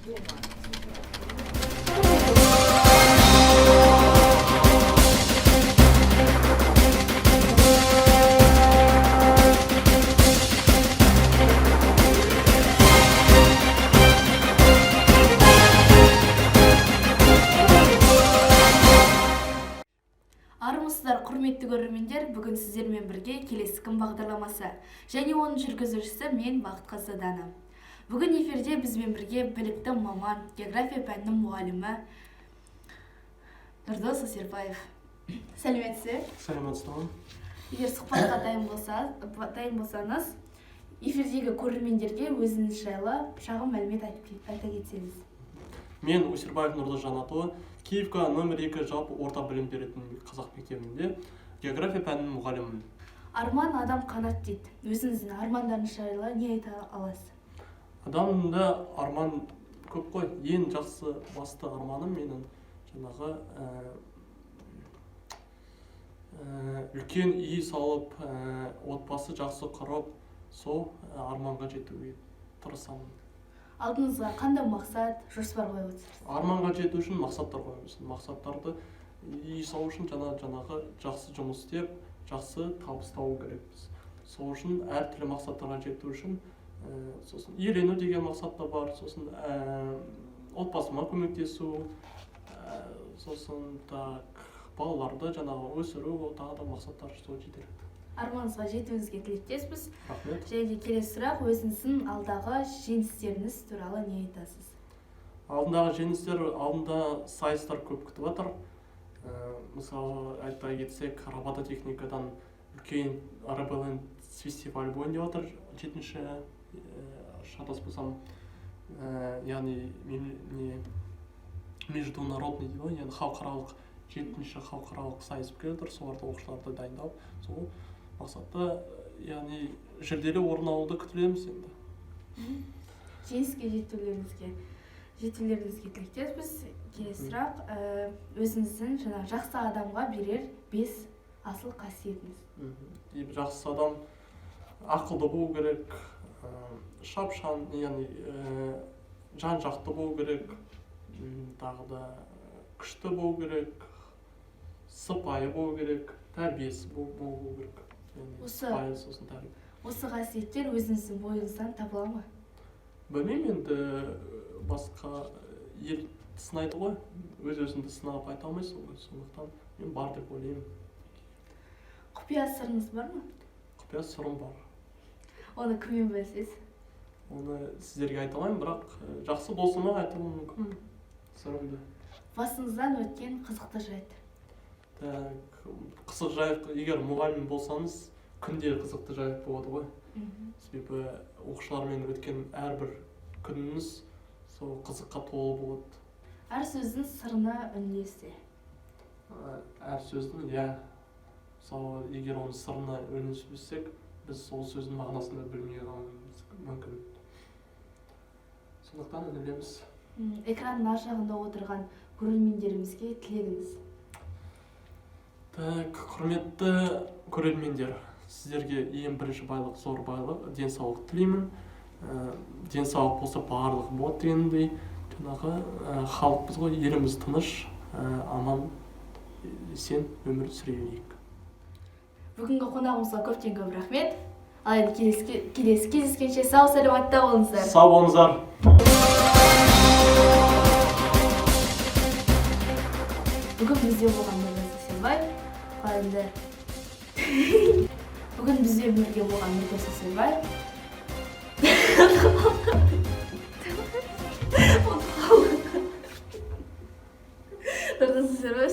Армысыздар, құрметті көрермендер, бүгін сіздермен бірге келесі күн бағдарламасы және оның жүргізушісі мен Бақыт Қазадана. Бүгін эфирде бізбен бірге білікті маман, география пәнінің мұғалімі Нұрдос Өсербаев. Сәлеметсіз? Сәлеметсіз. Егер сұхбатқа дайын болсаңыз, эфирдегі көрермендерге өзіңіз жайлы шағын мәлімет айта кетсеңіз. Мен Өсербаев Нұрдос Жанатұлы, Киевка номер 2 жалпы орта білім беретін қазақ мектебінде география пәнінің мұғалімімін. Арман адам қанат дейді. Өзіңіздің армандарыңыз жайлы не айта аласыз? Адамда арман көп қой. Ең жақсы басты арманым менің жаңағы үлкен үй салып, отбасы жақсы құрып, сол арманға жетуге тырысамын. Алдыңызға қандай мақсат, жоспар қойып отырсыз? Арманға жету үшін мақсаттар қоямыз. Мақсаттарды үй салу үшін жаңағы жақсы жұмыс істеп, жақсы табыс табу керекпіз. Сол үшін әртүрлі мақсаттарға жету үшін сосын үйлену деген мақсат та бар, сосын отбасыма көмектесу, сосын балаларды жаңағы өсіру, тағы да мақсаттар сол жетерлік. Арманыңызға жетуіңізге тілектеспіз. Рахмет. Және келесі сұрақ, өзіңіздің алдағы жеңістеріңіз туралы не айтасыз? Алдындағы жеңістер, алдында сайыстар көп күтіп жатыр. Мысалы, айта кетсек, робототехникадан үлкен Арабелланд фестиваль бойында жатыр, 7-ші шатаспасам, яғни международный, яғни халықаралық 7-ші халықаралық сайыс өткелі жатыр, соларды оқушыларды дайындап, сол мақсатта, яғни жүлделі орын алуды күтілеміз енді. Жеңіске жетулеріңізге тілектеспіз. Келесі сұрақ, өзіңіздің жақсы адамға берер 5 асыл қасиетіңіз. Жақсы адам ақылды болу керек, шапшаң, яғни жан-жақты болу керек, тағы да күшті болу керек, сыпайы болу керек, тәрбиесі болу керек. Осы қасиеттер өзіңіздің бойыңыздан табыла ма? Білмеймін, енді басқа ел сынайды ғой, өз-өзіңді сынап айта алмайсың, сондықтан мен бар деп ойлаймын. Құпия сырыңыз бар ма? Құпия сырым бар. Оны кіммен бөлісесіз? Оны сіздерге айта алмаймын, бірақ жақсы болсыма айтуым мүмкін сырымды. Басыңыздан өткен қызықты жайт. Қызық жайт, егер мұғалім болсаңыз, күнде қызықты жайт болады ғой. Себебі оқушылармен өткен әрбір күніңіз сол қызыққа толы болады. Әр сөздің сырына үндесе. Әр сөздің, иә. Мысалы, егер оның сырына үндеспесек, біз сол сөздің мағынасында білмей қалуымыз мүмкін. Сондықтан үндеміз. Экранның ар жағында отырған көрермендерімізге тілегіңіз. Құрметті көрермендер, сіздерге ең бірінші байлық, зор байлық, денсаулық тілеймін. Денсаулық болса барлық болады дегендей, жаңағы халықпыз ғой, еліміз тыныш, аман, сен өмір сүре берейік. Бүгінгі қонағымызға көптен көп рахмет. Алайда келесі кездескенше сау саламатта болыңыздар. Сау болыңыздар. Бүгін бізде болған Нұрдос Өсербаев. Бүгін бізбен бірге болған Нұрдос Өсербаев. Нұрдос Өсербаев